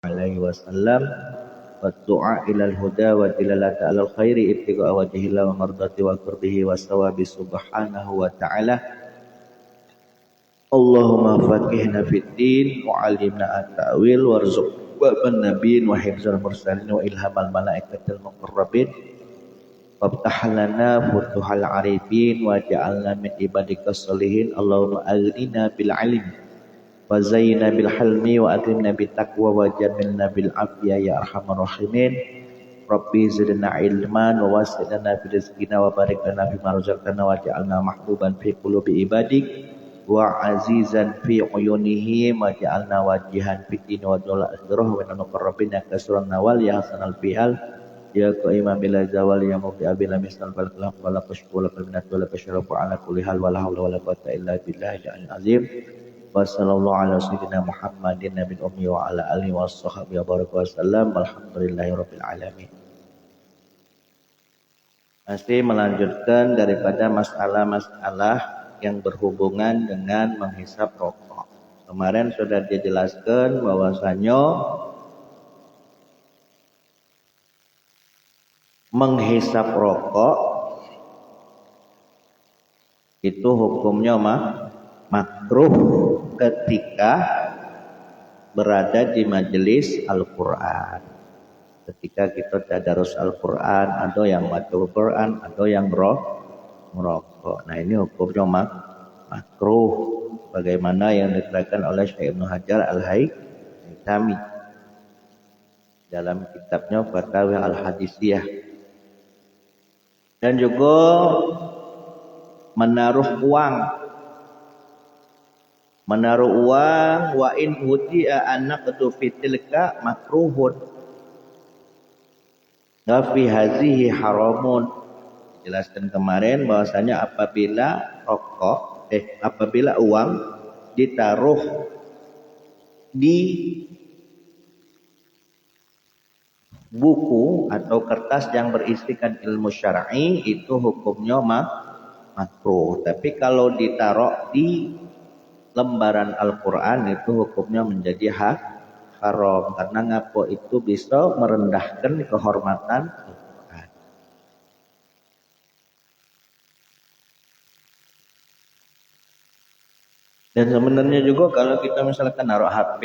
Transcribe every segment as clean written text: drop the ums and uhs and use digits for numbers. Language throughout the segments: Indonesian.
alaihi wasallam wa du'a ilal huda wa dilalata alal khairi ibtigha wajhillah wa mardati wa qurbihi wa sawabi subhanahu wa ta'ala. Allahumma faqihna fid din wa 'allimna at-ta'wil warzuq baban nabiyyin wa hifzal mursalin wa ilhamal malaikatil muqarrabin waftah lana futuhal arifin wa ja'alna min ibadikas sholihin. Allahumma aghnina bil 'ilmi wa zayyina bil hilmi wa akrimna bit taqwa wa jamilna bil afiyah ya arhamar rahimin. Rabbi zidna ilman wa wasi'na fi rizqina wa barik lana fi ma razaqtana wa ja'alna mahbuban fi qulubi ibadik wa azizan fi uyunihim wa ja'alna wajihan fi din wa dawla akhirah wa nuqarrabina kasuran nawal ya hasanal fi'al ya qaimam bila zawal ya mufi abila misal bal kalam wala kashful minat wala kashrafu ala kulli hal wala haula wala quwwata illa billahi azim. Wa sallallahu ala sayyidina Muhammadin nabiyil ummi wa ala alihi washabbihi wa baraka wasallam. Alhamdulillahirabbil alamin. Masih melanjutkan daripada masalah-masalah yang berhubungan dengan menghisap rokok. Kemarin sudah dijelaskan bahwasanya menghisap rokok itu hukumnya makruh ketika berada di majelis Al-Quran. Ketika kita tadarus Al-Quran, ada yang baca Al-Quran, ada yang merokok. Nah ini hukumnya makruh, bagaimana yang diterangkan oleh Syekh Ibnu Hajar Al-Haytami dalam kitabnya Fatawa Al-Hadisiyah. Dan juga menaruh uang wa in huti'a anaqdu fi tilka makruhun wa fi hazihi haramun. Jelaskan kemarin bahwasanya apabila uang ditaruh di buku atau kertas yang berisikan ilmu syar'i itu hukumnya makruh. Tapi kalau ditaruh di lembaran Al-Quran itu hukumnya menjadi haram, karena ngapo itu bisa merendahkan kehormatan Al-Quran. Dan sebenarnya juga kalau kita misalkan naruh HP,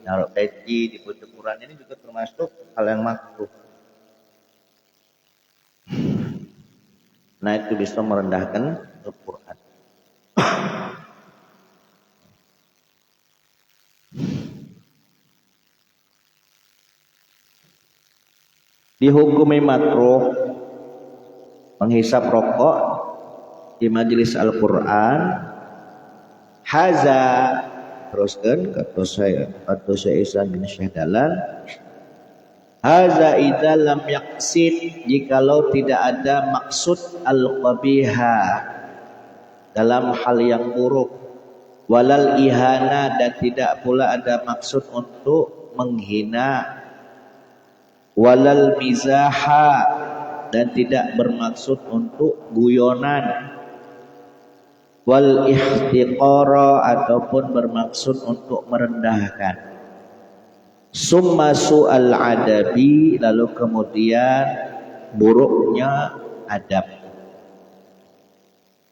naruh peci di buku Quran, ini juga termasuk hal yang makruh. Nah itu bisa merendahkan Al-Quran. Dihukumi makruh menghisap rokok di majelis Al-Quran. Haza teruskan kata saya Ihsan bin Syekh Dalal. Haza idza lam yaqsid, jikalau tidak ada maksud al-qabiha dalam hal yang buruk, walal ihana, dan tidak pula ada maksud untuk menghina, walal mizaha, dan tidak bermaksud untuk guyonan, wal ihtiqara, ataupun bermaksud untuk merendahkan. Summa su'al adabi, lalu kemudian buruknya adab.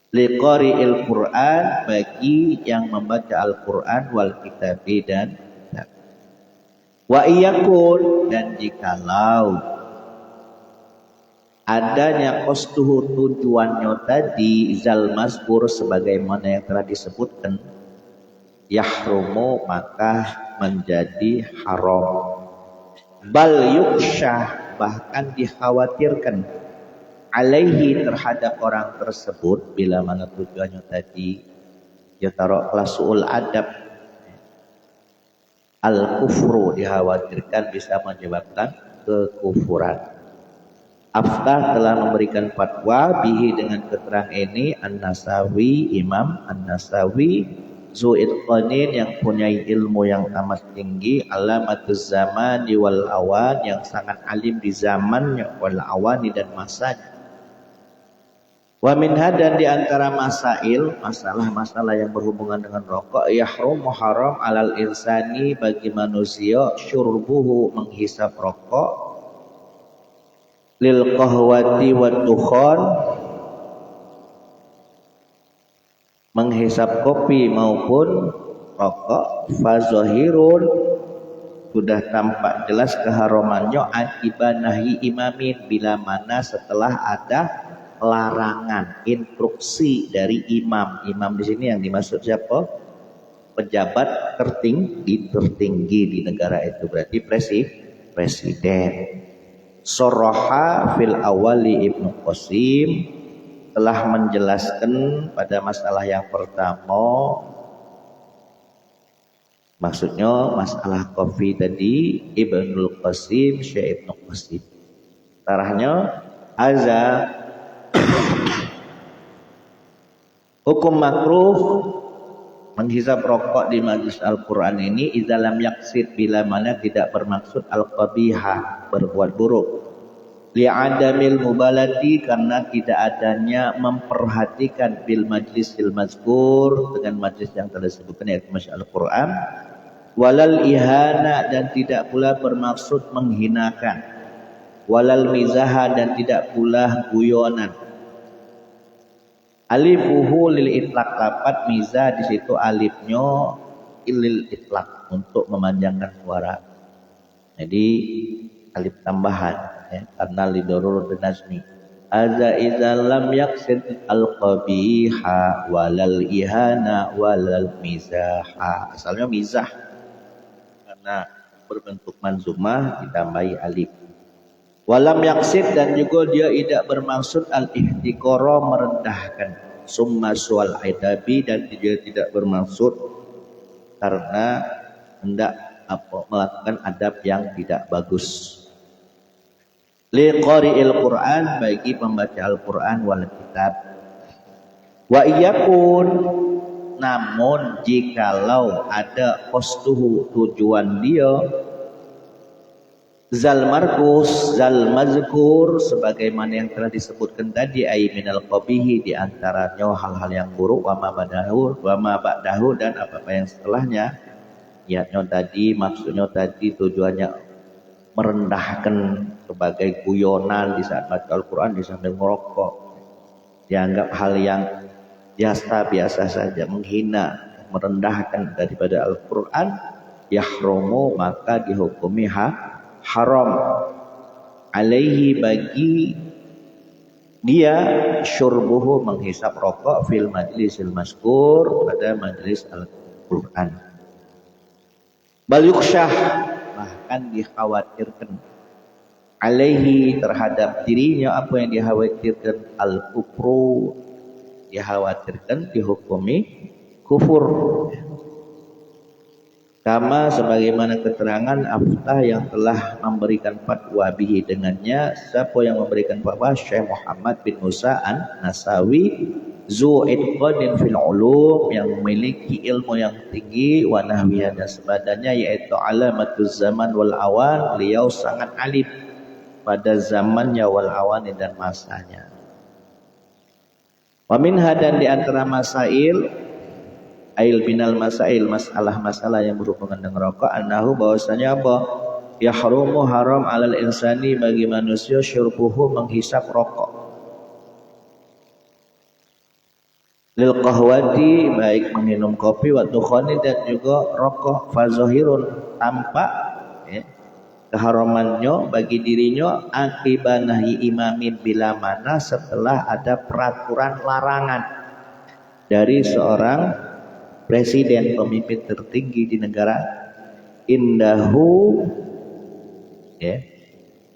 Liqari'il Qur'an, bagi yang membaca Al-Quran, wal kitabi, dan wa iyakun, dan jikalau adanya qasduhu, tujuannya tadi, zal mazkur, sebagaimana yang telah disebutkan, yahrumu, maka menjadi haram. Bal yuksyah, bahkan dikhawatirkan, alaihi, terhadap orang tersebut, bila mana tujuannya tadi ya taruh su'ul adab, al-kufru, dikhawatirkan bisa menyebabkan kekufuran. Aftah telah memberikan fatwa bihi, dengan keterangan ini, An-Nasawi, Imam An-Nasawi Zu'idqanin, yang punya ilmu yang amat tinggi, alamatuz zaman wal awan, yang sangat alim di zamannya, wal awani, dan masanya. Wa minha dan di antara masalah-masalah yang berhubungan dengan rokok, yahrum haram alal insani bagi manusia syurbuhu menghisap rokok, lil qahwati wa dukhan menghisap kopi maupun rokok, fazahirun sudah tampak jelas keharamannya akibat nahi imamin bila mana setelah ada larangan instruksi dari imam. Imam di sini yang dimaksud siapa? Pejabat tertinggi di negara itu, berarti presiden. Soroha fil awali Ibnu Qasim telah menjelaskan pada masalah yang pertama, maksudnya masalah kopi tadi, Ibnu Qasim, Syekh Ibnu Qasim. Tarahnya azza hukum makruh menghisap rokok di majlis Al-Quran ini idzalam yaksid bila mana tidak bermaksud al-qabiha berbuat buruk, li'adamil mubalati karena tidak adanya memperhatikan bil majlisil mazkur dengan majlis yang telah disebutkan yaitu majlis Al-Quran, walal ihana dan tidak pula bermaksud menghinakan, walal mizaha dan tidak pula guyonan. Alifuhu lil itlaq, lapat mizah di situ alifnya lil itlaq untuk memanjangkan suara. Jadi alif tambahan ya, karena lidorur binasmi. Aza idza lam yaqsid al qabiha walal ihana walal mizaha. Asalnya mizah karena berbentuk manzumah ditambahi alif. Walam yaksid dan juga dia tidak bermaksud al-ihtiqara merendahkan, summa sual adabi dan dia tidak bermaksud karena hendak melakukan adab yang tidak bagus. Li qari'il Qur'an bagi pembaca Al-Qur'an wal kitab. Wa iyakun namun jikalau ada qasduhu tujuan dia zal markus zal mazkur sebagaimana yang telah disebutkan tadi ay minal qabihi di antaranya hal-hal yang buruk wa ma ba'dahu dan apa-apa yang setelahnya. Niatnya tadi, maksudnya tadi tujuannya merendahkan sebagai guyonan di saat baca Al-Quran di sambil merokok, dianggap hal yang biasa saja, menghina, merendahkan daripada Al-Quran, yahrumu maka dihukumi haram alaihi bagi dia syurbuhu menghisap rokok fil majlisil maskur pada majlis Al-Quran. Bal yuksyah bahkan dikhawatirkan alaihi terhadap dirinya apa yang dikhawatirkan al-kufru, dikhawatirkan dihukumi kufur. Kama sebagaimana keterangan aftah yang telah memberikan fatwa bihi dengannya, siapa yang memberikan fatwa? Syekh Muhammad bin Musa an-Nasawi zu itqanin fil ulum yang memiliki ilmu yang tinggi wa nahwiha dan sebagainya, yaitu alamatuz zaman wal awan, beliau sangat alim pada zamannya wal awan dan masanya. Wa minha dan di antara masail ail binal masail masalah-masalah yang berhubungan dengan rokok annahu bahwasanya apa yahrumu haram alal insani bagi manusia syurbuhu menghisap rokok lil qahwati baik minum kopi wa dukhani dan juga rokok fazahirun tampak ya, keharamannya bagi dirinya akibanahi imamin bila mana setelah ada peraturan larangan dari seorang presiden pemimpin tertinggi di negara indahu ya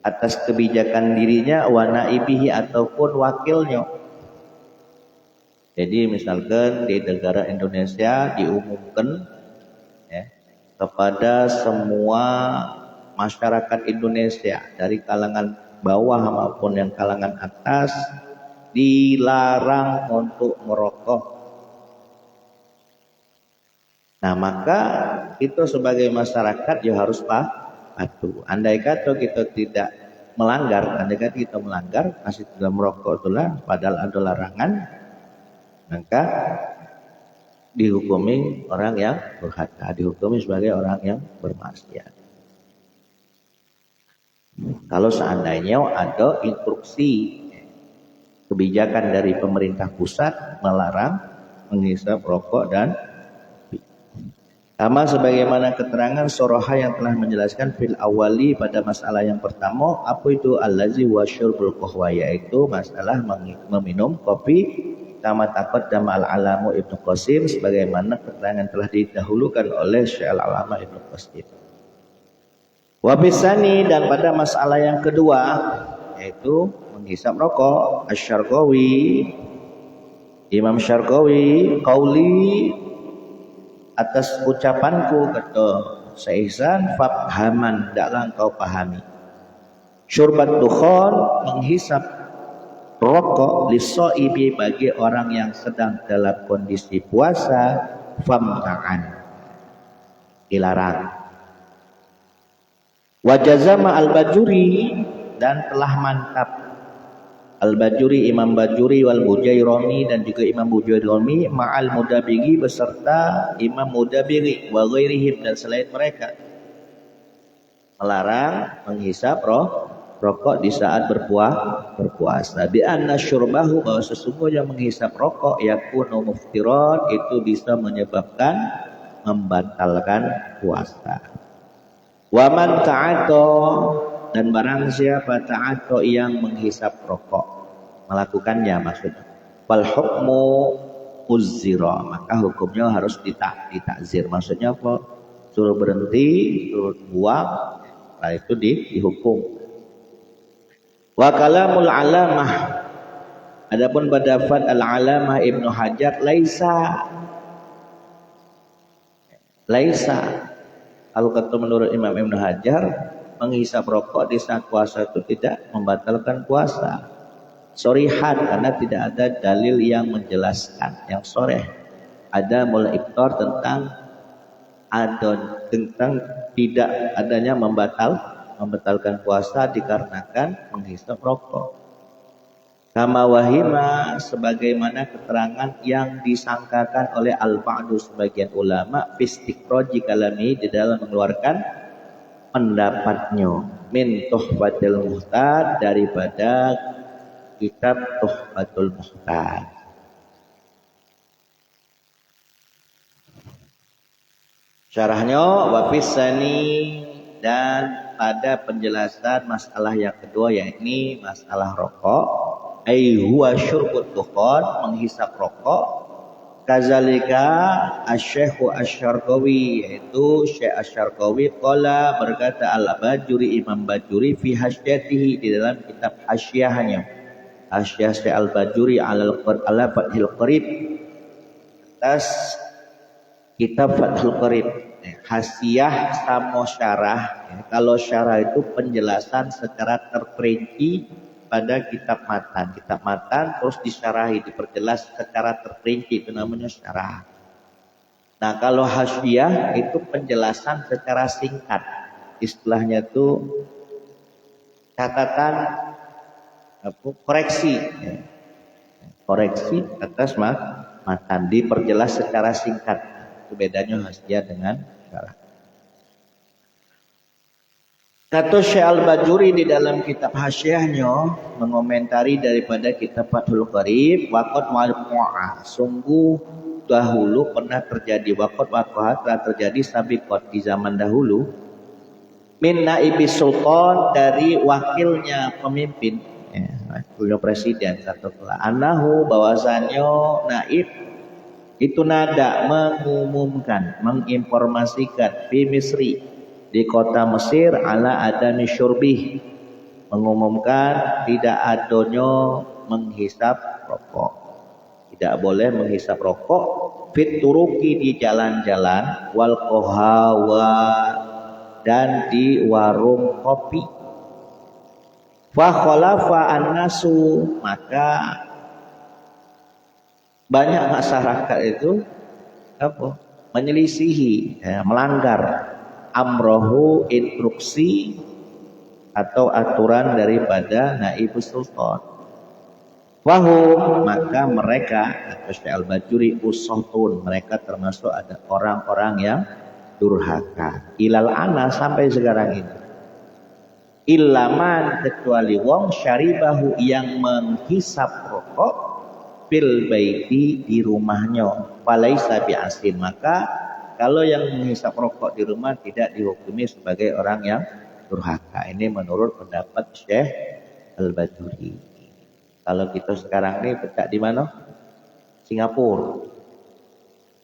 atas kebijakan dirinya wa naibihi ataupun wakilnya. Jadi misalkan di negara Indonesia diumumkan ya, kepada semua masyarakat Indonesia dari kalangan bawah maupun yang kalangan atas dilarang untuk merokok. Nah maka kita sebagai masyarakat ya harus patuh. Andai kata kita tidak melanggar, andaikan kita melanggar masih dalam merokok itulah padahal ada larangan, maka dihukumi orang yang durhaka, dihukumi sebagai orang yang bermaksiat. Kalau seandainya ada instruksi kebijakan dari pemerintah pusat melarang menghisap rokok dan sama sebagaimana keterangan Soroha yang telah menjelaskan fil awali pada masalah yang pertama, apa itu allazi wa syurbul qahwa, yaitu masalah meminum kopi, kama taqaddam al-alamu Ibnu Qasim sebagaimana keterangan telah didahulukan oleh Syekh al-Alama Ibnu Qasim. Wabisani, dan pada masalah yang kedua yaitu menghisap rokok, Asy-Syarqawi, Imam Syarqawi, qauli, atas ucapanku kata Syaikhsan, fabhaman, daklah engkau pahami, syurbat dukhan, menghisap rokok, lisaibi, bagi orang yang sedang dalam kondisi puasa, famna'an, dilarang. Wajazama al-Bajuri, dan telah mantap al-Bajuri, Imam Bajuri, wal Bujaironi, dan juga Imam Bujaironi, ma'al Mudabiri, beserta Imam Mudabiri, wa ghairihim, dan selain mereka, melarang menghisap rokok di saat berpuasa. Bi anna syurbahu, bahwa sesungguhnya menghisap rokok yakunu muftiran, itu bisa menyebabkan membatalkan puasa. Wa man ta'ato, dan barang siapa ta'ato yang menghisap rokok, melakukannya maksudnya, fal hukmu uzira, maka hukumnya harus ditakzir. Maksudnya apa? Suruh berhenti, suruh buang, nah itu dihukum. Wa kalamul alamah, adapun pendapat al-alamah Ibnu Hajar, laisa, kalau kata menurut Imam Ibnu Hajar, menghisap rokok di saat puasa itu tidak membatalkan puasa. Shorihan, karena tidak ada dalil yang menjelaskan, yang shoreh. Ada mulai iftar tentang tidak adanya membatalkan puasa dikarenakan menghisap rokok. Kama wahima, sebagaimana keterangan yang disangkakan oleh al-ba'du sebagian ulama, fistikhraji kalami, di dalam mengeluarkan pendapatnya, min Tuhfatul Muhtad, daripada kitab Tuhfatul Muhtad. Syarahnya wafisani, dan pada penjelasan masalah yang kedua, yakni masalah rokok, ai huwa syurbut dukhan, menghisap rokok, kazalika asy-syekhu asy-Syarqawi, yaitu Syekh asy-Syarqawi, qala, berkata al-Bajuri, Imam Bajuri, fi hasyatihi, di dalam kitab hasyahnya, hasyah Syekh al-Bajuri ala Fathul Qarib, atas kitab Fathul Qarib. Hasyiah sama syarah, kalau syarah itu penjelasan secara terperinci pada kitab matan terus disyarahi, diperjelas secara terperinci, itu namanya syarah. Nah, kalau hasyiah itu penjelasan secara singkat, istilahnya itu catatan koreksi atas matan, diperjelas secara singkat. Itu bedanya hasyiah dengan syarah. Kata Syekh al-Bajuri di dalam kitab hasyiahnya mengomentari daripada kitab Fathul Qarib, waqad waqa'a, sungguh dahulu pernah terjadi, waqa'a telah terjadi sabiqat, di zaman dahulu, min naibi sultan, dari wakilnya pemimpin, wakilnya presiden, katakanlah, anahu, bahwasannya naib itu nada, mengumumkan, menginformasikan, fi Misri, di kota Mesir, ala adami syurbih, mengumumkan tidak adanya menghisap rokok, tidak boleh menghisap rokok, fit turuki, di jalan-jalan, wal qahawa, dan di warung kopi. Fa khalafa an-nasu, maka banyak masyarakat itu menyelisihi, melanggar amrohu, instruksi atau aturan daripada naibus sultan. Wahum, maka mereka atau Syekh Al-Bajuri usotun, mereka termasuk ada orang-orang yang durhaka. Ilal ana sampai sekarang ini. Ilaman kecuali wong syaribahu yang menghisap rokok fil baiti di rumahnya. Falaisa bi'asin, maka kalau yang menghisap rokok di rumah tidak dihukumi sebagai orang yang durhaka. Ini menurut pendapat Syekh Al-Bajuri. Kalau kita sekarang ini pecah di mana? Singapura.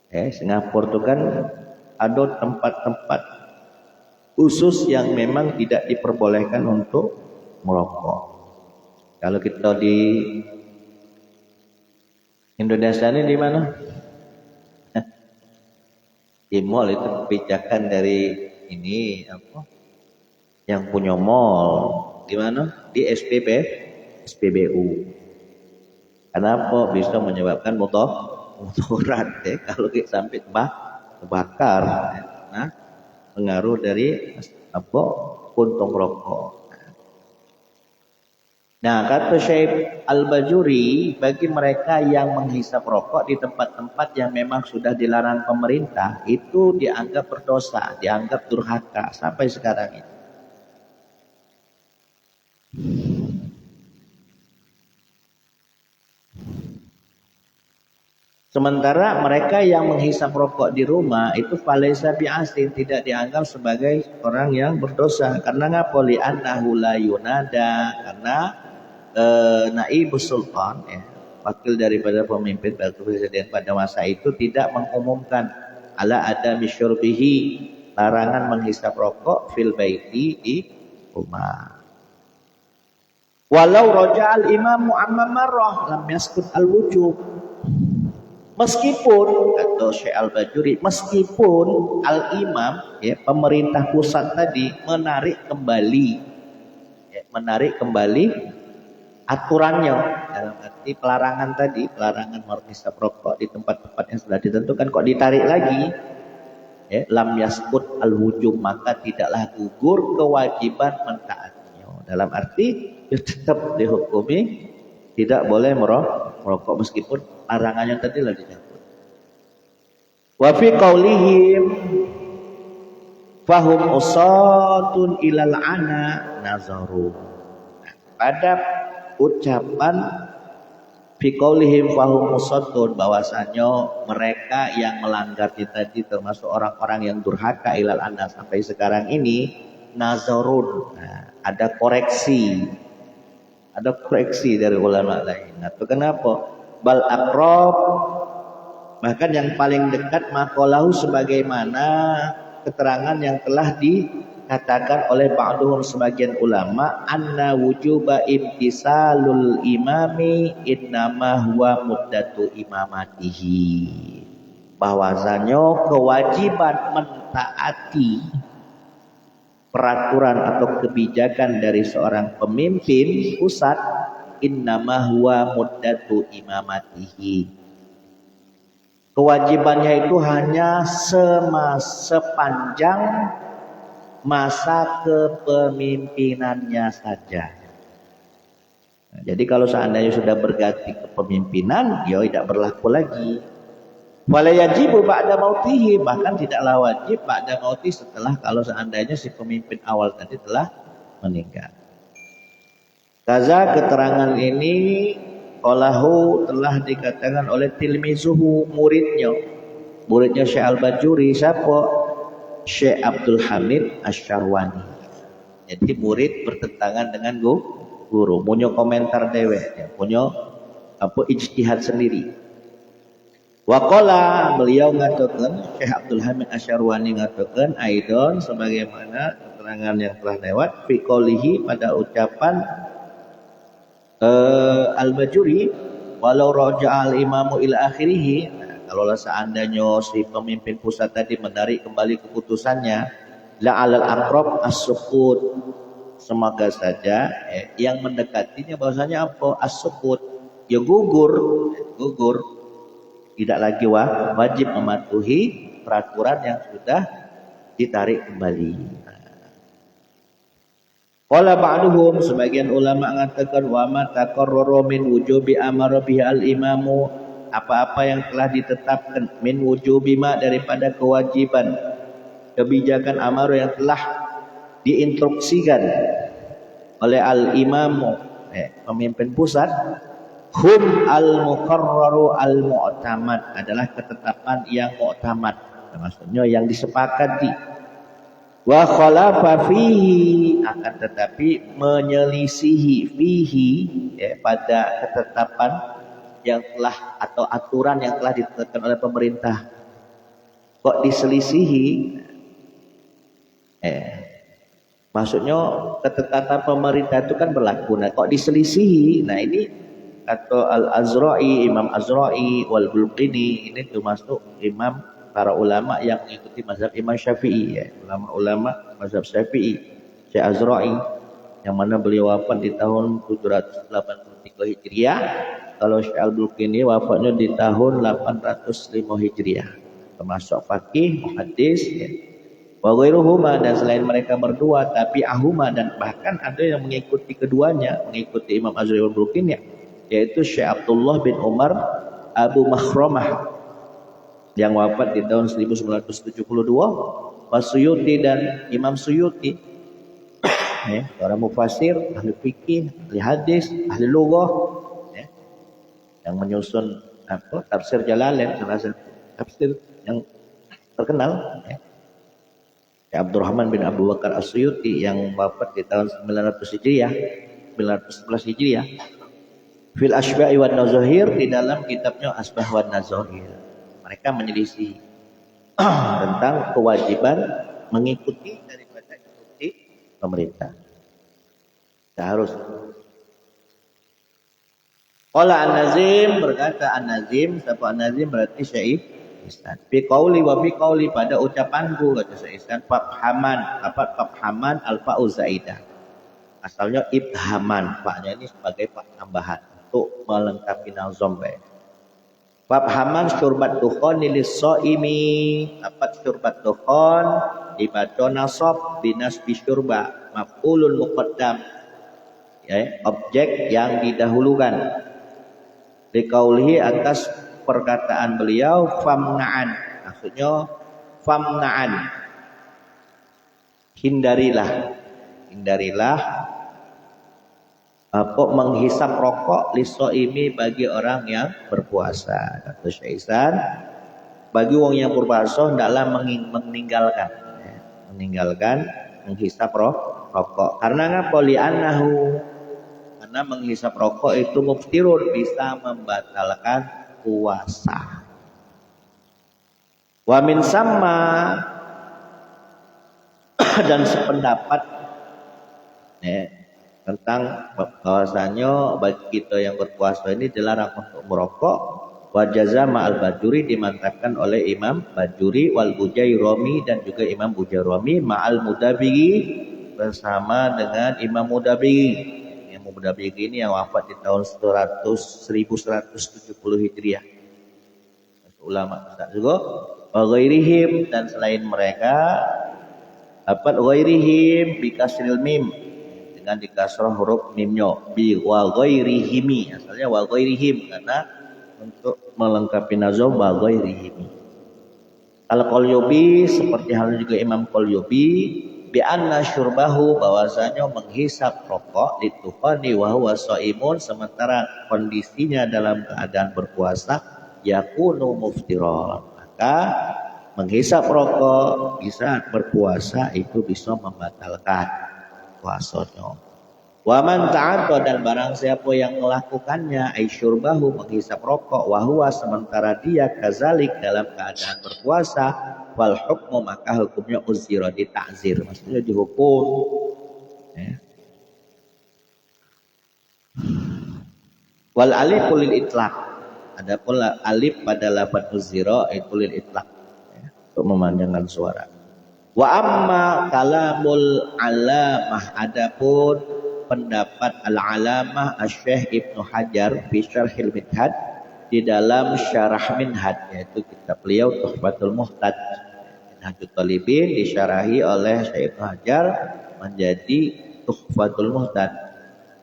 Singapura itu kan ada tempat-tempat khusus yang memang tidak diperbolehkan untuk merokok. Kalau kita di Indonesia ini di mana? Di mall itu kebijakan dari ini apa? Yang punya mall di mana? Di SPBU. Kenapa bisa menyebabkan motoran kalau sampai terbakar? Nah, pengaruh dari apa? Puntung rokok. Nah, kata Syekh Al-Bajuri, bagi mereka yang menghisap rokok di tempat-tempat yang memang sudah dilarang pemerintah, itu dianggap berdosa, dianggap durhaka sampai sekarang ini. Sementara mereka yang menghisap rokok di rumah itu falaisa bi'asin, tidak dianggap sebagai orang yang berdosa. Karena ngapa? Li'annahu la yunada, karena naibus sultan, wakil daripada pemimpin wakil presiden pada masa itu tidak mengumumkan ala adami syurbihi, larangan menghisap rokok fil baiti di rumah. Walau raja'al imamu amma marrah lam yaskut al-wujub. Meskipun kata Syekh Al-Bajuri, meskipun al-imam pemerintah pusat tadi menarik kembali aturannya, dalam arti pelarangan tadi, pelarangan menghisap rokok di tempat-tempat yang sudah ditentukan, kok ditarik lagi, lam yaskut al-wujub, maka tidaklah gugur kewajiban mentaatinya. Dalam arti tetap dihukumi tidak boleh merokok meskipun larangannya tadi lah dicabut. Wa fi qaulihim fahum usatun ilal ana nazaru. Pada ucapan fi qaulihim fahum usatun, bahwasanya mereka yang melanggar tadi termasuk orang-orang yang durhaka ilal ana sampai sekarang ini nazarun. Nah, ada koreksi dari ulama lain. Atau kenapa? Bal aqrab, bahkan yang paling dekat maqalahu, sebagaimana keterangan yang telah dikatakan oleh ba'duhum sebagian ulama, anna wujuba imtisalul imami innama huwa muddatu imamatihi, bahwasanya kewajiban mentaati peraturan atau kebijakan dari seorang pemimpin pusat innama huwa muddatu imamatihi, kewajibannya itu hanya sepanjang masa kepemimpinannya saja. Nah, jadi kalau seandainya sudah berganti kepemimpinan, ya tidak berlaku lagi. Wala yajibu ba'da mautihi, bahkan tidaklah wajib ba'da mauti, setelah kalau seandainya si pemimpin awal tadi telah meninggal. Kaza, keterangan ini olahu telah dikatakan oleh tilmizuhu, muridnya Syekh Al-Bajuri. Siapa? Syekh Abdul Hamid Asy-Syarwani. Jadi murid bertentangan dengan guru, punya komentar dewek, punya ijtihad sendiri. Waqala, beliau ngatakan, Syekh Abdul Hamid Asy-Syarwani ngatakan aidon, sebagaimana keterangan yang telah lewat, fi qoulihi, pada ucapan Al-Bajuri, walau raja'al imamu ila akhirih. Nah, kalaulah seandainya si pemimpin pusat tadi menarik kembali keputusannya, la alal aqrab as-sukut, semoga saja yang mendekatinya bahwasanya apa? As-sukut, ya gugur, tidak lagi wajib mematuhi peraturan yang sudah ditarik kembali. Qala ba'duhum, sebagian ulama mengatakan wa ma taqarrara min wujubi amara bihi al-imamu, apa-apa yang telah ditetapkan min wujubi ma daripada kewajiban kebijakan amar yang telah diinstruksikan oleh al-imamu, pemimpin pusat, hum al-muqarraru al-mu'tamad, adalah ketetapan yang mu'tamad, maksudnya yang disepakati. Wa khalafa fihi, akan tetapi menyelisihi fihi, pada ketetapan yang telah atau aturan yang telah ditetapkan oleh pemerintah. Kok diselisihi? Maksudnya ketetapan pemerintah itu kan berlaku. Nah, kok diselisihi? Nah, ini kata Al-Azra'i, Imam Azra'i wal Bulqini, ini termasuk imam para ulama yang mengikuti mazhab Imam Syafi'i, ulama-ulama mazhab Syafi'i. Syekh Azra'i yang mana beliau wafat di tahun 783 Hijriah. Kalau Syekh Al-Bulqini wafatnya di tahun 805 Hijriah. Termasuk faqih, muhaddis, wa ghairuhuma, dan selain mereka berdua, tapi ahuma, dan bahkan ada yang mengikuti keduanya, mengikuti Imam Azra'i wal Bulqini, yaitu Syekh Abdullah bin Umar Abu Makhramah yang wafat di tahun 1972, Suyuti dan Imam Suyuti, orang mufasir, ahli fikih, ahli hadis, ahli lughah, yang menyusun tafsir Jalalain, salah satu tafsir yang terkenal, Abdurrahman bin Abu Bakar As-Suyuti yang wafat di tahun 900 Hijriah, 911 Hijriah. Fil Ashba'i wan Nazahir, di dalam kitabnya Asbah wan Nazahir, mereka menyelisih tentang kewajiban mengikuti daripada instruksi pemerintah. Harus. Qala An-Nazim, berkata An-Nazim, siapa An-Nazim berarti Syekh Ihsan. Bi qauli wa bi qauli, pada ucapanku, kata Syekh Ihsan, fafhaman, apa fafhaman al-fa'u zaidah. Asalnya ibhaman, faknya ini sebagai fak tambahan untuk melengkapi nazam baik. Fafhaman syurbat dukhon lis-shaimi, dapat syurbat dukhon dibaca nasab binas bisyurba, maf'ulun muqaddam, objek yang didahulukan. Liqaulihi, atas perkataan beliau, famna'an, maksudnya famna'an, hindarilah apa menghisap rokok lis-shaimi, bagi orang yang berpuasa. Kata Syekh Ihsan, bagi orang yang berpuasa hendaklah meninggalkan menghisap rokok. Karena ngapa? Li'annahu, karena menghisap rokok itu muftirun, bisa membatalkan puasa. Wa min sama, dan sependapat tentang bahwasanya bagi kita yang berpuasa ini dilarang untuk merokok. Wa jazama al-Bajuri, dimantapkan oleh Imam Bajuri, wal Bujairami, dan juga Imam Bujairami, ma'al Mudabiri, bersama dengan Imam Mudabiri. Imam Mudabiri ini yang wafat di tahun 1170 Hijriah. Ulama besar juga. Wa ghairihim, dan selain mereka, dapat ghairihim bi kasril mim, dengan dikasrah huruf mimnya, bi wa ghairihimi, asalnya wa ghairihim, karena untuk melengkapi nazam wa ghairihimi. Al-Qalyubi, seperti halnya juga Imam Qalyubi, bi anna syurbahu, bahwasanya menghisap rokok ditukhani wa huwa shaimun, sementara kondisinya dalam keadaan berpuasa, yakunu muftiran, maka menghisap rokok di saat berpuasa itu bisa membatalkan puasanya. Wa man ta'atta, dan barang siapa yang melakukannya, ay syurbahu, menghisap rokok, wa huwa, sementara dia kazalik, dalam keadaan berpuasa, wal hukmu, maka hukumnya uzira, ditakzir, maksudnya dihukum. Wal alif lil itlaq, adapun alif pada lafaz uzira itu lil itlaq, untuk memanjangkan suara. Wa amma kalamul alamah, adapun pendapat al-alamah Asy-Syaikh Ibnu Hajar fi Syarhil Minhaj, di dalam syarah Minhaj, yaitu kitab beliau Tuhfatul Muhtaj, Minhajut Talibin, disyarahi oleh Syekh Ibnu Hajar menjadi Tuhfatul Muhtad.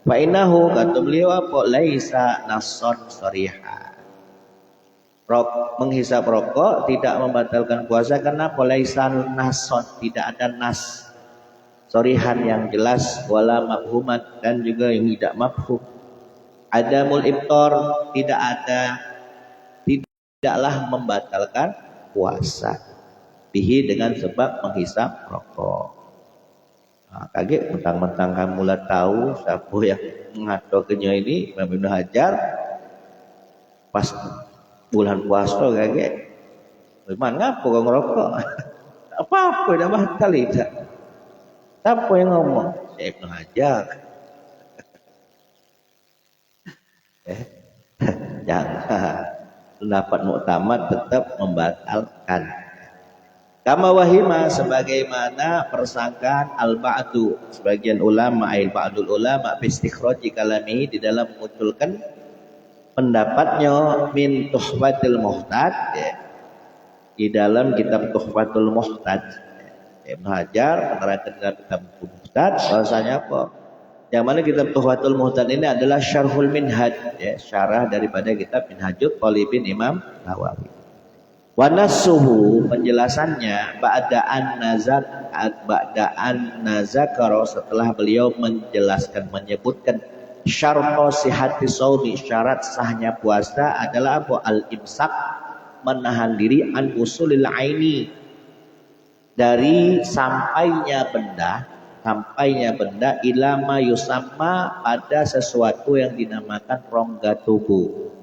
Fa innahu kata beliau apa laisa nasson shariha. Menghisap rokok tidak membatalkan puasa karena laisa nasson, tidak ada nas sharihan yang jelas, wala mafhuman dan juga yang tidak mafhum. Adamul iftar, tidaklah membatalkan puasa bihi dengan sebab menghisap rokok. Nah, kaget mentang-mentang kamu lah tahu siapa yang ngatur kenyo ini Imam Ibnu Hajar pas bulan puasa kaget. Memang ngapa kau ngerokok? Apa-apa dah batal itu. Siapa yang ngomong? Syekh Ibnu Hajar. Jangan. Pendapat muktamad tetap membatalkan. Kama wahima sebagaimana persangkaan al-ba'du sebagian ulama ba'dul ulama bistikhraji kalami di dalam memunculkan pendapatnya min Tuhfatul Muhtad ya. Di dalam kitab Tuhfatul Muhtad Ibnu Hajar menerangkan dalam kitab Muhtad bahasanya apa? Yang mana kitab Tuhfatul Muhtad ini adalah syarhul minhaj ya, syarah daripada kitab Minhajut Thalibin Imam Nawawi. Wa nasuhu penjelasannya ba'da'an nazakara setelah beliau menjelaskan menyebutkan syarto sihati shaumi syarat sahnya puasa adalah apa? Al-imsak menahan diri an usulil aini dari sampainya benda ilama yusamma pada sesuatu yang dinamakan rongga tubuh.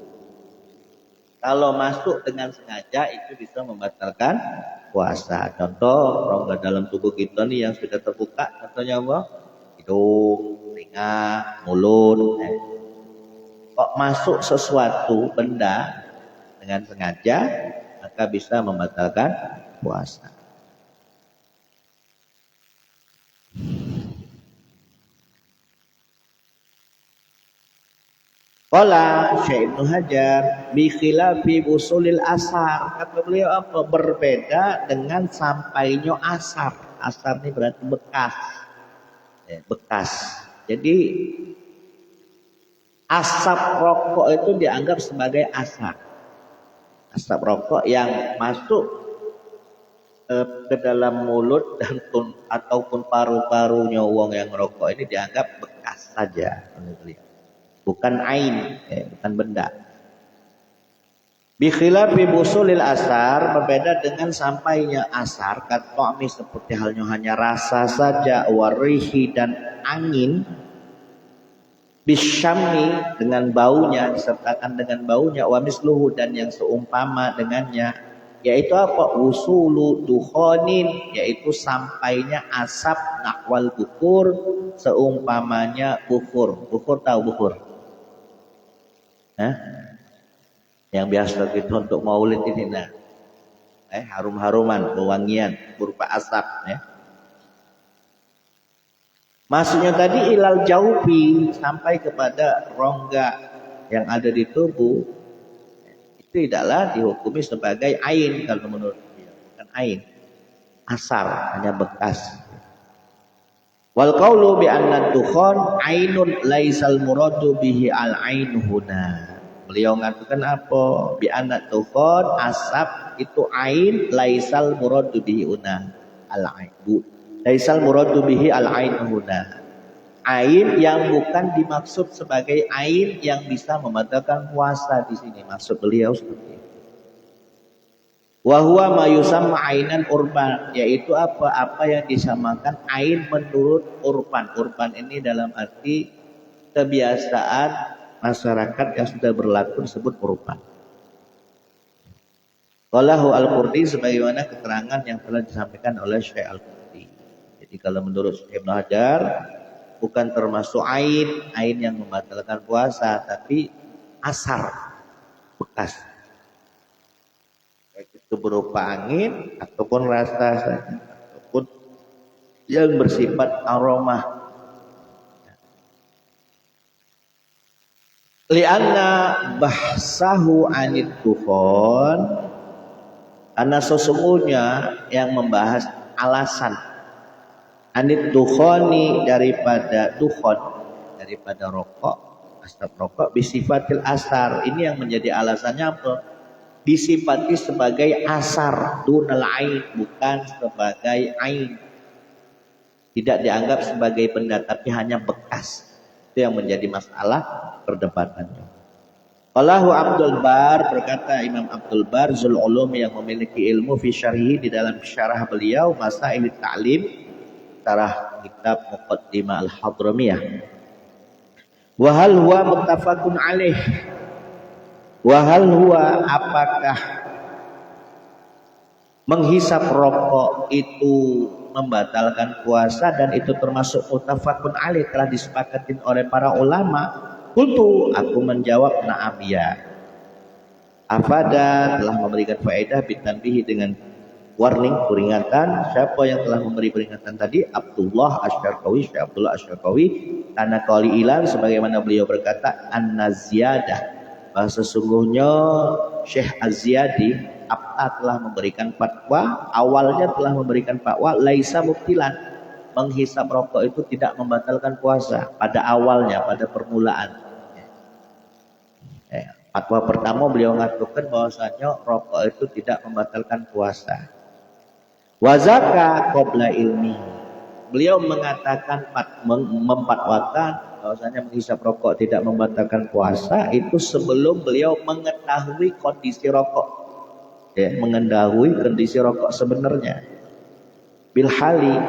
Kalau masuk dengan sengaja itu bisa membatalkan puasa. Contoh rongga dalam tubuh kita nih yang sudah terbuka, contohnya apa? Hidung, telinga, mulut. Kok masuk sesuatu benda dengan sengaja, maka bisa membatalkan puasa. Qala Syekh Ibnu Hajar bi khilafi usulil asar. Kata beliau apa? Berbeda dengan sampainya asar. Asar ini berarti bekas. Bekas. Jadi asap rokok itu dianggap sebagai asar. Asap rokok yang masuk ke dalam mulut dan ataupun paru-parunya wong yang merokok ini dianggap bekas saja. Bukan ain, bukan benda. Bi khilafi busulil asar, berbeda dengan sampainya asar, kat'ami seperti halnya hanya rasa saja, warihi dan angin, bisyami dengan baunya, disertakan dengan baunya, wa misluhu dan yang seumpama dengannya, yaitu apa? Usulu dukhonin, yaitu sampainya asap nakwal bukur, seumpamanya bukur. Bukur tahu bukur? Yang biasa kita untuk maulid ini nah, harum-haruman, pewangian berupa asap ya. Maksudnya tadi ilal jaufi sampai kepada rongga yang ada di tubuh itu tidaklah dihukumi sebagai ain kalau menurut dia, bukan ain, asar hanya bekas. Wal qaulu bi anna dukhon ainun laisal muradu bihi al ain huna. Beliau mengatakan apa? Bi anna dukhon asap itu ain laisal muradu bihi huna al ain. Laisal muradu bihi al ain huna. Ain yang bukan dimaksud sebagai ain yang bisa membatalkan puasa di sini. Maksud beliau seperti itu. Wa huwa ma yusamma ainan urban, yaitu apa yang disamakan ain menurut urban. Urban ini dalam arti kebiasaan masyarakat yang sudah berlaku disebut urban. Qalahu al-Qurdi sebagaimana keterangan yang telah disampaikan oleh Syekh al-Qurdi. Jadi kalau menurut Syekh Ibnu Hajar bukan termasuk ain yang membatalkan puasa, tapi asar bekas. Itu berupa angin ataupun rasa saja ataupun yang bersifat aroma. Lianna bahsahu anid dukhon, karena sesungguhnya yang membahas alasan Anit dukhani daripada dukhon, daripada rokok, asap rokok bisifatil asar. Ini yang menjadi alasannya apa? Disifati sebagai asar dunal ain, bukan sebagai ain. Tidak dianggap sebagai benda tapi hanya bekas. Itu yang menjadi masalah perdebatannya. Allahu Abdul Bar, berkata Imam Abdul Bar Zul Ulum yang memiliki ilmu fi syarhi, di dalam syarah beliau Masail Ta'lim, syarah kitab Muqaddimah Al-Hadramiyah. Wa hal huwa muttafaqun alaih. Wa hal huwa, apakah menghisap rokok itu membatalkan puasa, dan itu termasuk muttafaqun alaih, telah disepakatin oleh para ulama. Qultu, aku menjawab na'am ya. Afada, telah memberikan faedah bitanbihi, dengan warning, peringatan. Siapa yang telah memberi peringatan tadi? Abdullah Asy-Syarqawi, Syekh Abdullah Asy-Syarqawi. Karena qauli ilan, sebagaimana beliau berkata, an-naziyadah, bahwa sesungguhnya Syekh Az-Ziyadi Abta telah memberikan fatwa, awalnya telah memberikan fatwa laisa mubtilan, menghisap rokok itu tidak membatalkan puasa pada awalnya, pada permulaan. Fatwa pertama beliau mengatakan bahwasanya rokok itu tidak membatalkan puasa. Wazaka qabla ilmi, beliau mengatakan memfatwakan bahwasanya menghisap rokok tidak membatalkan puasa itu sebelum beliau mengetahui kondisi rokok, mengetahui kondisi rokok sebenarnya. Bilhali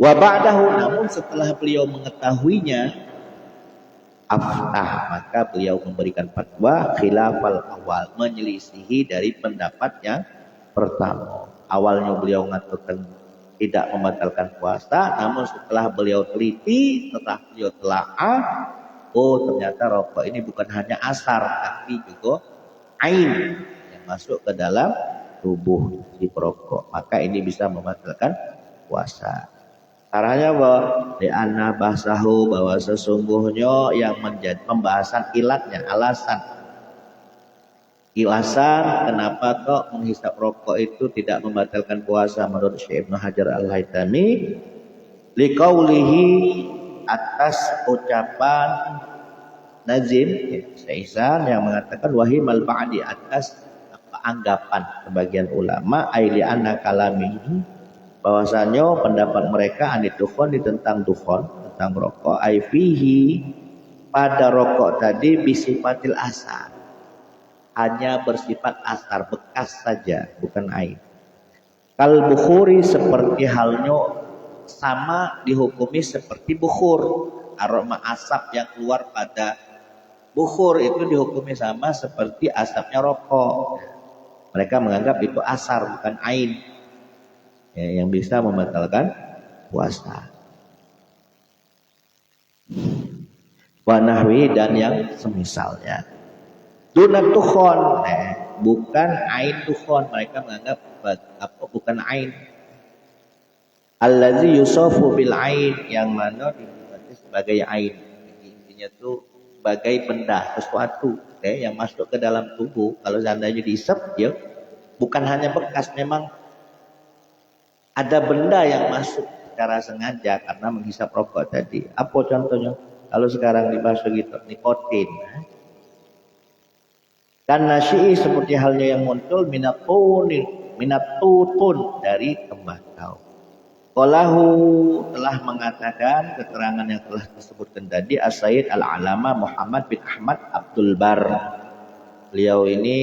wa ba'dahu, namun setelah beliau mengetahuinya, aftah, maka beliau memberikan fatwa khilafal awal, menyelisihi dari pendapat yang pertama. Awalnya beliau mengatakan tidak membatalkan puasa, namun setelah beliau teliti, setelah beliau telaah, oh ternyata rokok ini bukan hanya asar tapi juga ain yang masuk ke dalam tubuh si perokok, maka ini bisa membatalkan puasa. Caranya bahwa li'anna bahsahu, bahwa sesungguhnya yang menjadi pembahasan ilatnya, ilasan kenapa kok menghisap rokok itu tidak membatalkan puasa menurut Syekh Ibnu Hajar Al-Haytami, liqaulihi, atas ucapan Nazim Syaisan yang mengatakan wahimal ba'di, atas anggapan sebagian ulama, aili anna kalamihi, bahwasanya pendapat mereka anit dukhon, tentang dukhon, tentang rokok, aifihi, pada rokok tadi bisifatil asar, hanya bersifat asar, bekas saja, bukan ain. Kal bukhuri, seperti halnya sama dihukumi seperti bukhur, aroma asap yang keluar pada bukhur itu dihukumi sama seperti asapnya rokok. Mereka menganggap itu asar, bukan ain, yang bisa membatalkan puasa. Wa nahwi, dan yang semisalnya. Dunat tukhon, bukan ain tukhon, mereka menganggap apa, bukan ain. Allazi yusafu bil ain, yang mana diberarti sebagai ain. Jadi intinya itu sebagai benda, sesuatu yang masuk ke dalam tubuh. Kalau seandainya dihisap, ya bukan hanya bekas, memang ada benda yang masuk secara sengaja karena menghisap rokok tadi. Apa contohnya? Kalau sekarang dibahas begitu, nikotin. Dan nasyi, seperti halnya yang muncul minatutun, dari tembakau. Qalahu, telah mengatakan keterangan yang telah disebutkan tadi As-Sayyid Al-Alama Muhammad bin Ahmad Abdul Bar. Beliau ini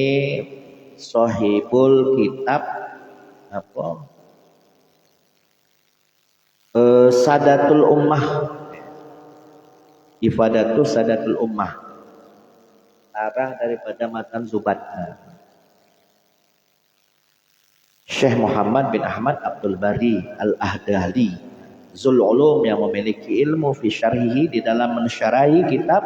sahibul kitab apa? Sadatul Ummah, Ifadatul Sadatul Ummah, arah daripada matan Zubat. Syekh Muhammad bin Ahmad Abdul Bari Al-Ahdali Zul Ulum, yang memiliki ilmu fi syarhihi, di dalam mensyarahi kitab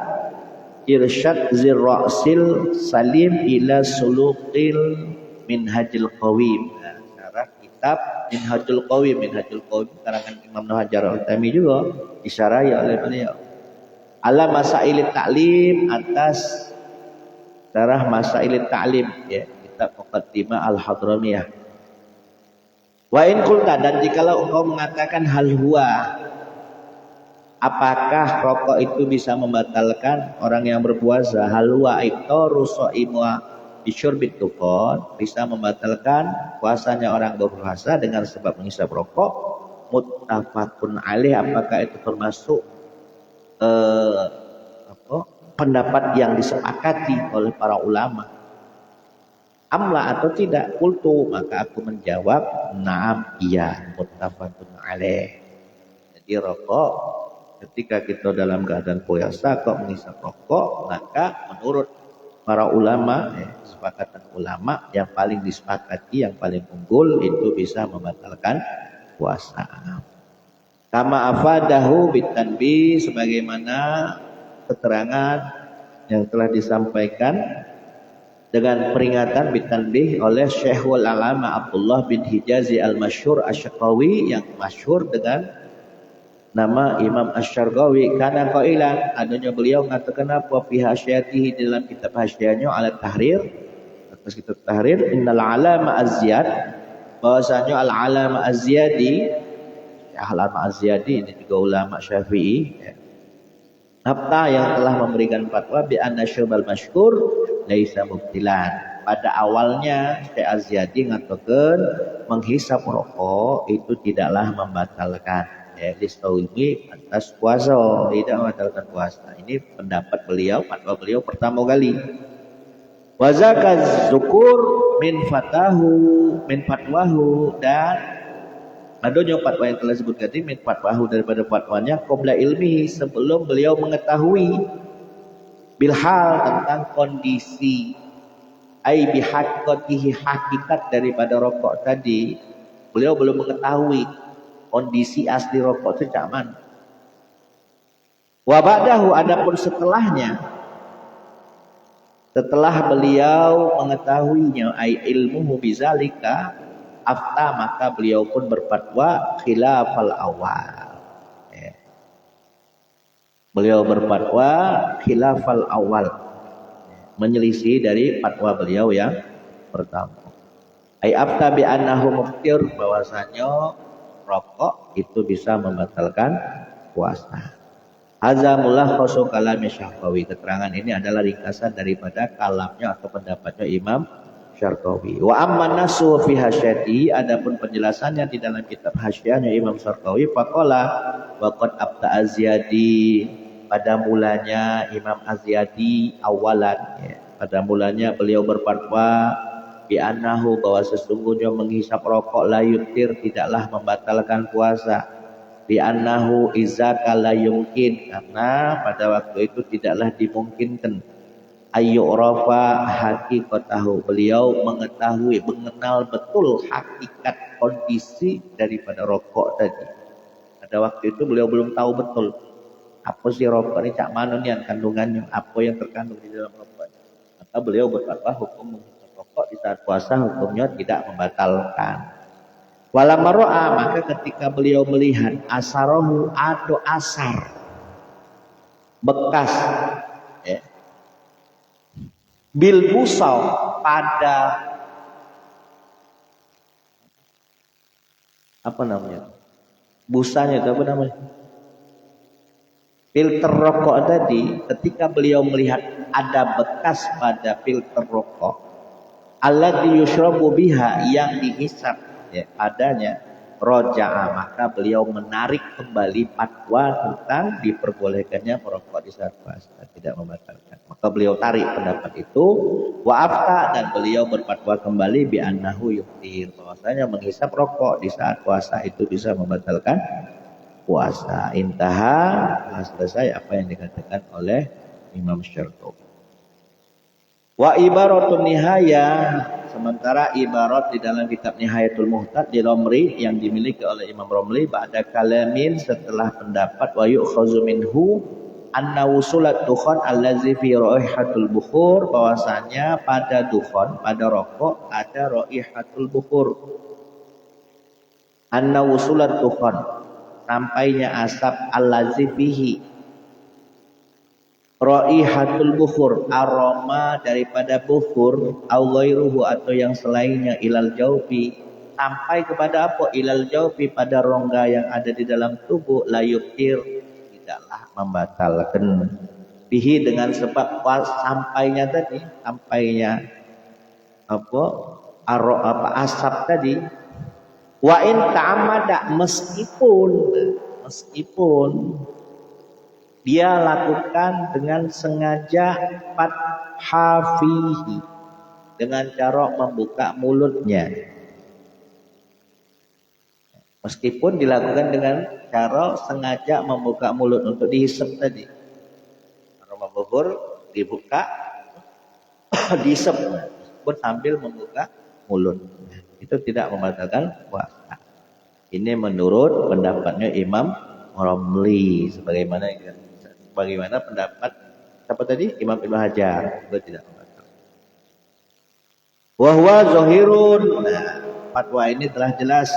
Irsyad Zirrasil Salim ila Suluqil Minhajil Qawim, syarah kitab Minhajul Qawim. Minhajul Qawim karangan Imam Hajar Al-Haytami juga disyarahi oleh beliau. Ala Masailit Ta'lim, atas syarah Masailit Ta'lim, ya, kitab Muqaddimah Al-Hadramiyah. Wa in qulta, dan jikalau engkau mengatakan hal huwa, apakah rokok itu bisa membatalkan orang yang berpuasa? Hal huwa iftaru shaimu bisyurbit dukhan, bisa membatalkan puasanya orang berpuasa dengan sebab menghisap rokok. Muttafaqun alaih, apakah itu termasuk pendapat yang disepakati oleh para ulama? Amla atau tidak? Qultu, maka aku menjawab na'am, iya, muttafaqun alaih. Jadi rokok ketika kita dalam keadaan puasa kok menghisap rokok, maka menurut para ulama, kesepakatan ulama yang paling disepakati, yang paling unggul itu bisa membatalkan puasa. Kama afadahu bitanbih, sebagaimana keterangan yang telah disampaikan dengan peringatan bitanbih oleh Syekhul Alama Abdullah bin Hijazi al-Masyhur Asy-Syaqawi, yang masyhur dengan nama Imam Asy-Syarqawi. Karena qailan, adanya beliau mengatakan apa fi hasyatihi, dalam kitab hasyahnya ala tahrir, atas kitab tahrir, innal alama az-ziyad, bahwasanya al-alama az-ziyadi, al-alama az-ziyadi ini juga ulama Syafi'i, Nafta yang telah memberikan fatwa bi anna syurbal masyhur laisa mubtilan. Pada awalnya Syekh Az-Ziyadi mengatakan menghisap rokok itu tidaklah membatalkan listaumi atas puasa, tidak membatalkan puasa. Ini pendapat beliau, fatwa beliau pertama kali. Wa zakaz zukur min fatwahu, dan adanya fatwa yang telah disebut tadi, min fatwahu, daripada fatwanya, qabla ilmihi, sebelum beliau mengetahui, bilhal, tentang kondisi, ai bihaqqatihi, hakikat daripada rokok tadi, beliau belum mengetahui kondisi asli rokok itu cak mana. Wa ba'dahu, adapun setelahnya, setelah beliau mengetahuinya, ai ilmuhu bizalika, afta, maka beliau pun berfatwa khilafal awal. Beliau berfatwa khilafal awal, menyelisih dari fatwa beliau yang pertama. Ai afta bi annahu muftir, bahwasanya rokok itu bisa membatalkan puasa. Azamullah khosu kalami Syarqawi, keterangan ini adalah ringkasan daripada kalamnya atau pendapatnya Imam Syarqawi. Wa amman nasu fi hasyati, adapun penjelasannya di dalam kitab hasyahnya Imam Syarqawi, faqala wa qad abta Az-Ziyadi, pada mulanya Imam Az-Ziyadi awalan, pada mulanya beliau berfatwa bi annahu, bahwa sesungguhnya menghisap rokok la yuftir, tidaklah membatalkan puasa. Bi annahu izaka la yumkin, karena pada waktu itu tidaklah dimungkinkan ayyurafa haqiqatahu, beliau mengetahui, mengenal betul hakikat kondisi daripada rokok tadi. Pada waktu itu beliau belum tahu betul apa sih rokok ini, cak mana nih kandungannya, apa yang terkandung di dalam rokok. Maka beliau berfatwa hukum menghisap rokok di saat puasa hukumnya tidak membatalkan. Walamma ra'a, maka ketika beliau melihat asarahu, atau asar, bekas bil busau, pada apa namanya, busanya itu apa namanya, filter rokok tadi, ketika beliau melihat ada bekas pada filter rokok, alladzi yushrabu biha, yang dihisap adanya, roja'a, maka beliau menarik kembali fatwa tentang diperbolehkannya merokok di saat puasa, tidak membatalkan. Maka beliau tarik pendapat itu, wa afta, dan beliau berfatwa kembali bi annahu yuftir, bahwasanya menghisap rokok di saat puasa itu bisa membatalkan puasa. Intaha, selesai apa yang dikatakan oleh Imam Syarqawi. Wa ibaratun nihayah, sementara ibarat di dalam kitab Nihayatul Muhtad di Romli yang dimiliki oleh Imam Romli, ba'da kalamin, setelah pendapat, wa yu'khazu minhu anna wusulat dukhan allazi fi raihatul bukhur, bahwasanya pada dukhan, pada rokok ada raihatul bukhur. Anna wusulat dukhan, sampainya asap, allazi fihi raihatul bukhur, aroma daripada bukhur, au ghairuhu, atau yang selainnya, ilal jaufi, sampai kepada apa? Ilal jawfi, pada rongga yang ada di dalam tubuh, la yuftir, tidaklah membatalkan. Bihi, dengan sebab sampainya tadi, sampainya apa? Asap tadi. Wa in ta'amada, meskipun dia lakukan dengan sengaja fathafihi, dengan cara membuka mulutnya. Meskipun dilakukan dengan cara sengaja membuka mulut untuk dihisap tadi. Aroma bubur dibuka, dihisap, meskipun sambil membuka mulut. Itu tidak membatalkan puasa. Ini menurut pendapatnya Imam Romli, sebagaimana pendapat siapa tadi? Imam Ibnu Hajar. Itu tidak membatalkan. Wa huwa zahirun. Nah, fatwa ini telah jelas.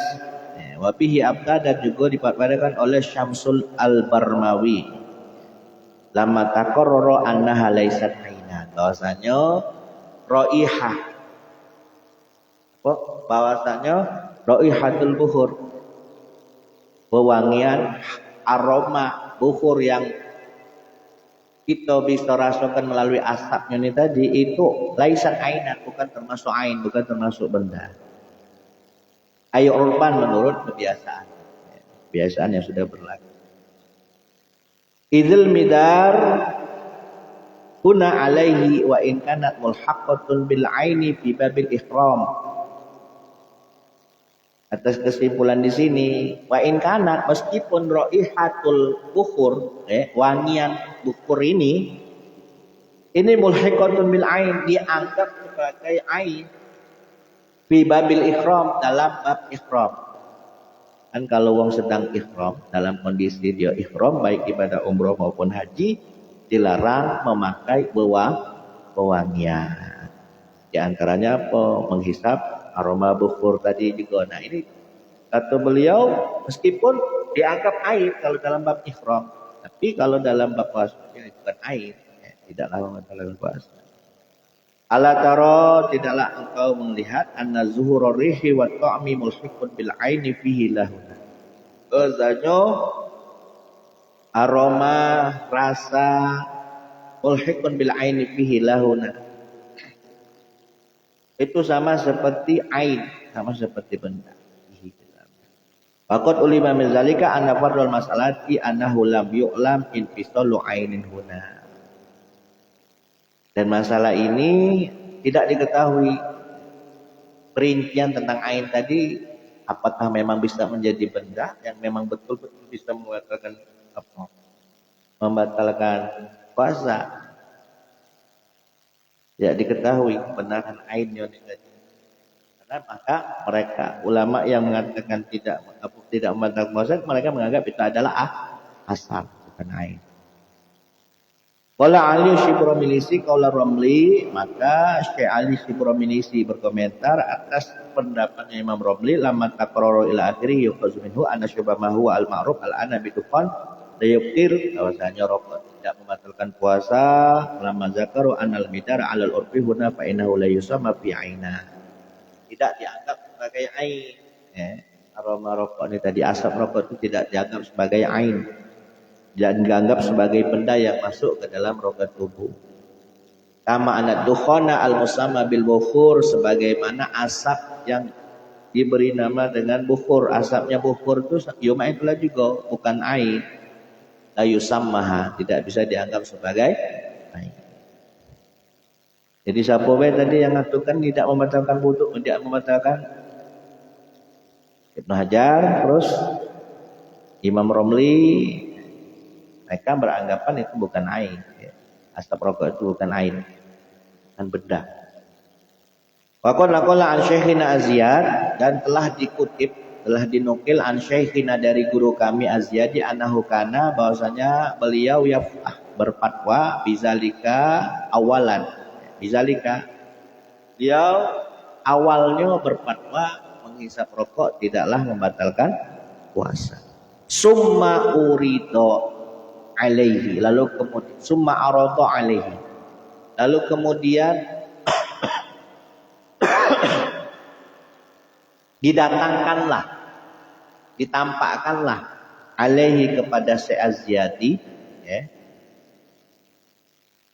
Wa bihi abda, dan juga dipatwakan oleh Syamsul Al-Barmawi. Lama taqarrara annaha laysat ainan. Bahwasanya raihatul bukhur, wewangian aroma bukhur yang kita bisa rasakan melalui asapnya ini tadi, itu laisan ainan, bukan termasuk ain, bukan termasuk benda. Ayo urban, menurut kebiasaan yang sudah berlaku. Idzil midar huna alaihi wa in kanat mulhaqqatun bil aini fi babil ihram. Atas kesimpulan di sini, wa in kanat, meskipun raihatul bukhur, wangian bukhur ini mulhiqatun bil ain, dianggap sebagai ain fi babil ihram, dalam bab ihram. Kan kalau wong sedang ihram, dalam kondisi dia ihram baik ibadah umroh maupun haji, dilarang memakai wewangian. Di antaranya apa? Menghisap aroma bukhur tadi juga. Nah, ini kata beliau, meskipun dianggap air kalau dalam bab ihram, tapi kalau dalam bab puasa ini bukan air, tidaklah membatalkan puasa. Ala tara, tidaklah engkau melihat anna zuhurur rihi wa ta'mi mulhiqun bil aini fihi lahuna. Bahwasanya aroma, rasa mulhiqun bil aini fihi lahuna, itu sama seperti ain, sama seperti benda. Faqad ulima min zalika anna fardul mas'alati annahu lam yu'lam infisalu ainin huna. Dan masalah ini tidak diketahui perincian tentang ain tadi, apakah memang bisa menjadi benda yang memang betul-betul bisa membatalkan puasa. Tidak diketahui kebenaran ainnya tadi. Karena maka mereka ulama yang mengatakan tidak membatalkan puasa, mereka menganggap itu adalah asal, bukan ain. Qala Ali Syibramilisi qaula Romli, maka Syekh Ali Syibramilisi berkomentar atas pendapatnya Imam Romli, lamma taqarrara ila akhirih yuqazu minhu anna syubamahu al-ma'ruf al-ana bidukhan la yuftir, bahwasanya rokok tidak membatalkan puasa. Lamma zakaru anal midar 'alal urfi huna fa innahu la yusamma fi aina, tidak dianggap sebagai ain. Aroma rokok ini tadi, asap rokok itu tidak dianggap sebagai ain, dan dianggap sebagai benda yang masuk ke dalam rongga tubuh. Kama anad dukhana al-musamma bil bukhur, sebagaimana asap yang diberi nama dengan bukhur. Asapnya bukhur itu yuma itulah juga bukan air. La yusammaha, tidak bisa dianggap sebagai air. Jadi siapa tadi yang ngaturkan tidak membatalkan wudu, tidak membatalkan? Ibnu Hajar, terus Imam Romli, mereka beranggapan itu bukan ain. Asap rokok itu bukan ain, bukan benda. Waqad naqala an Syekhina Azyad, dan telah dinukil an Syekhina dari guru kami Azyadi annahu kana, bahwasanya beliau berfatwa bizalika awalan. Bizalika, beliau awalnya berfatwa menghisap rokok tidaklah membatalkan puasa. Summa urido alaihi, lalu kemudian summa arada alaihi, lalu kemudian didatangkanlah, ditampakkanlah alaihi kepada Az-Ziyadi, ya,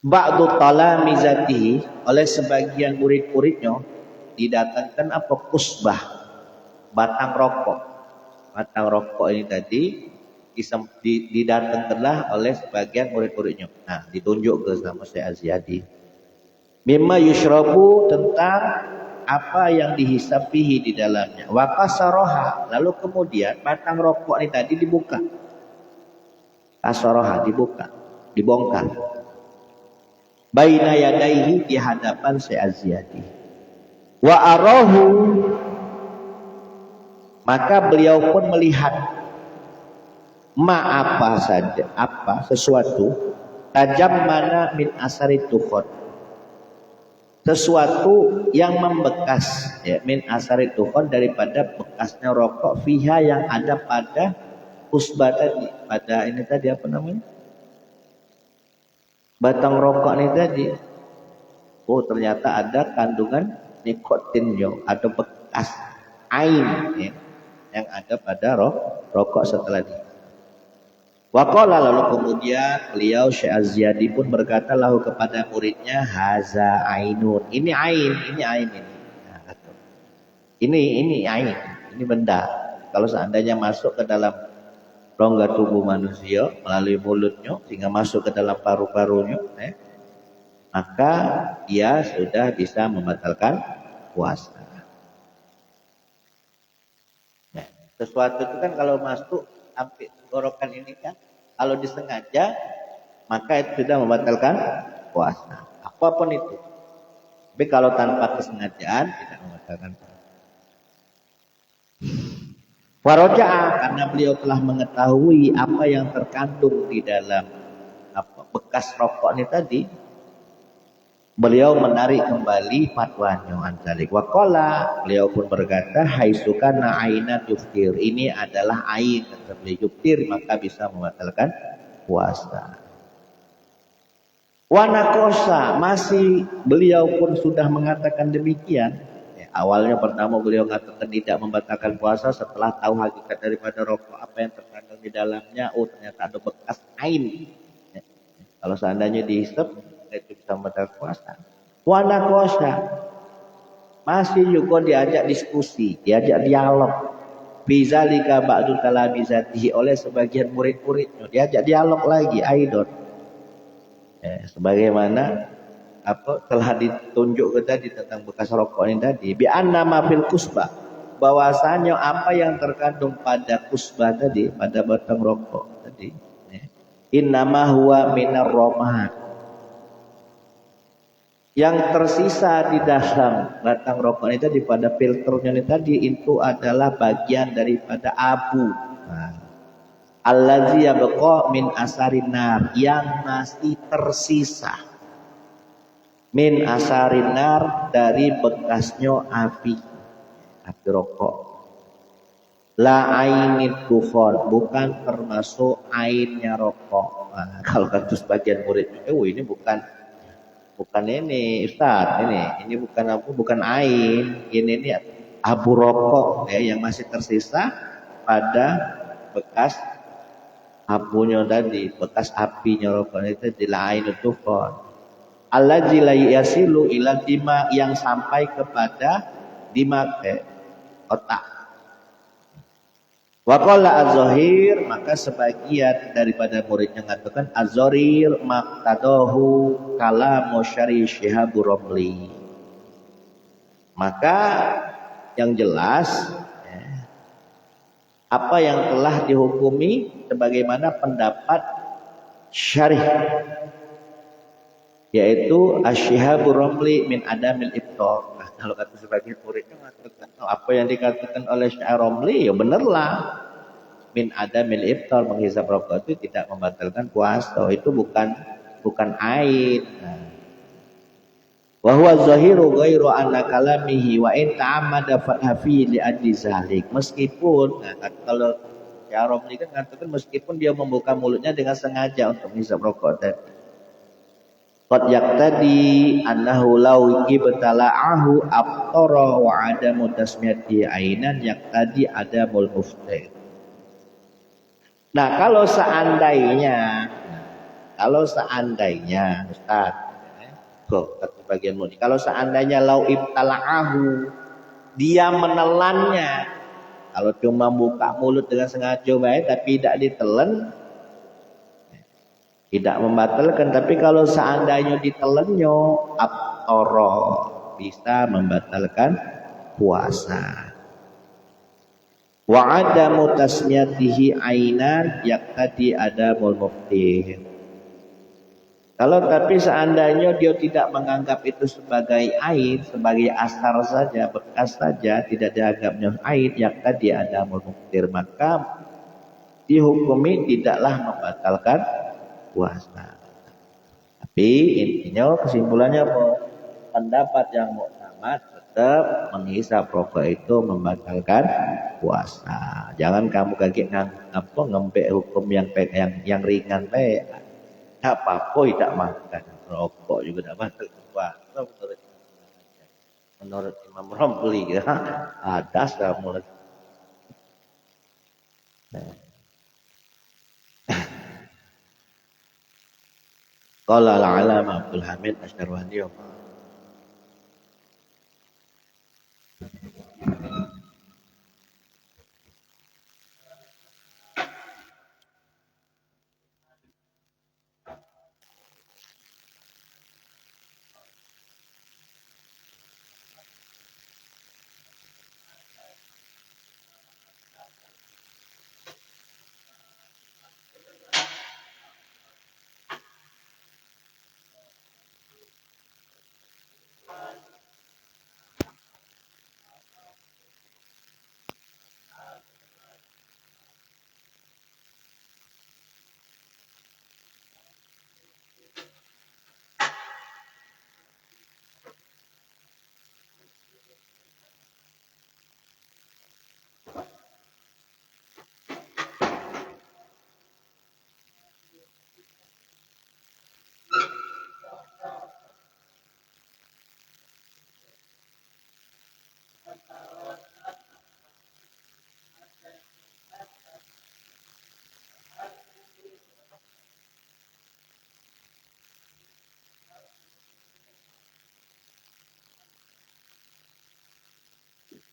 ba'du talamizatihi, oleh sebagian murid-muridnya, didatangkan apa? Kusbah, batang rokok. Batang rokok ini tadi didatangkanlah oleh sebagian murid-muridnya. Nah, ditunjuk ke sama Az-Ziyadi. Mimma yushrabu, tentang apa yang dihisapihi di dalamnya. Wa qasaroha, lalu kemudian batang rokok ini tadi dibuka. Qasaroha, dibuka, dibongkar. Baina yadaihi, di hadapan Az-Ziyadi. Wa arahu, maka beliau pun melihat apa saja, sesuatu tajam mana min asari tukhon, sesuatu yang membekas, ya, min asari tukhon, daripada bekasnya rokok, fiha, yang ada pada usbah tadi, pada ini tadi apa namanya, batang rokok ini tadi. Oh, ternyata ada kandungan nikotinnya, ada bekas ain, ya, yang ada pada rokok setelah ini. Waqala, lalu kemudian beliau Syekh Az-Ziyadi pun berkata lahu kepada muridnya, haza ainun, ini ain, ini ain ini. Nah, ini ain, ini benda. Kalau seandainya masuk ke dalam rongga tubuh manusia melalui mulutnya sehingga masuk ke dalam paru-parunya, maka dia sudah bisa membatalkan puasa. Nah, sesuatu itu kan kalau masuk sampai tenggorokan ini kan, kalau disengaja maka itu sudah membatalkan puasa, apapun itu. Tapi kalau tanpa kesengajaan tidak membatalkan puasa. Waraja'a, karena beliau telah mengetahui apa yang terkandung di dalam bekas rokok ini tadi, beliau menarik kembali fatwanya anzalik. Waqala, beliau pun berkata, haitsukana aina yuftir, ini adalah ain, kata beliau, yuftir, maka bisa membatalkan puasa. Wanakosa, masih beliau pun sudah mengatakan demikian. Ya, awalnya pertama beliau mengatakan tidak membatalkan puasa, setelah tahu hakikat daripada rokok, apa yang terkandung di dalamnya, oh ternyata ada bekas ain. Ya, kalau seandainya dihisap, itu bisa membatalkan puasa. Wanakosa, masih juga diajak diskusi, diajak dialog. Bizalika ba'du talabizatihi, oleh sebagian murid-muridnya, diajak dialog lagi, aidon. Sebagaimana telah ditunjuk tadi tentang bekas rokok ini tadi, bi anna ma fil kusbah, bahwasanya apa yang terkandung pada kusbah tadi, pada batang rokok tadi, innama huwa minar romat, yang tersisa di dalam batang rokok ini tadi, pada filternya ini tadi, itu adalah bagian daripada abu. Allazi yabqa min asarin nar, yang masih tersisa min asarin nar, dari bekasnya api rokok. La ainid dukhon, bukan termasuk ainnya rokok. Nah, kalau kata sebagian murid, ini bukan ini Ustaz, ini bukan bukan ain, ini abu rokok, ya, yang masih tersisa pada bekas abunya tadi, bekas apinya rokok itu dilain itu kon. Allazi la yasilu ila dima, yang sampai kepada dima, otak. Wa qala az-zahir, maka sebagian daripada muridnya mengatakan az-zahir maqtadahu kalamu syari Syihabur Ramli. Maka yang jelas, apa yang telah dihukumi sebagaimana pendapat syarih, yaitu Asy-Syihabur Ramli min adamil iftar. Nah, kalau kata sebagian muridnya mengatakan apa yang dikatakan oleh Syekh Ramli, ya benarlah, min adamil iftar, menghisap rokok itu tidak membatalkan puasa, itu bukan aid. Wa huwa zahiru ghairu anna kalamihi wa in ta'ammada fathafi li ajli zalik. Meskipun kalau ya Romli kan mengatakan meskipun dia membuka mulutnya dengan sengaja untuk menghisap rokok tadi, Qad yaqtadi annahu law ibtala'ahu abtara wa adamu tasmiyati ainan yaqtadi adamul muftir. Nah, kalau seandainya Ustaz, kata bagian mudi. Kalau seandainya lau ibtala'ahu, dia menelannya. Kalau cuma buka mulut dengan sengaja baik tapi tidak ditelan, tidak membatalkan. Tapi kalau seandainya ditelannya, abtara, bisa membatalkan puasa. Wa adamu tasmiyatihi ainan yaqtadi adamul muftir. Kalau tapi seandainya dia tidak menganggap itu sebagai ain, sebagai asar saja, bekas saja, tidak dianggapnya ain, yaqtadi adamul muftir, maka dihukumi tidaklah membatalkan puasa. Tapi intinya kesimpulannya apa? Pendapat yang muktamad tetap menghisap rokok itu membatalkan puasa. Jangan kamu kaget ngempek hukum yang ringan baik. Apa-apa tidak makan rokok juga tidak batal puasa menurut Imam Romli ya. Ada mulai. Qala al-alama Abdul Hamid Asyarwani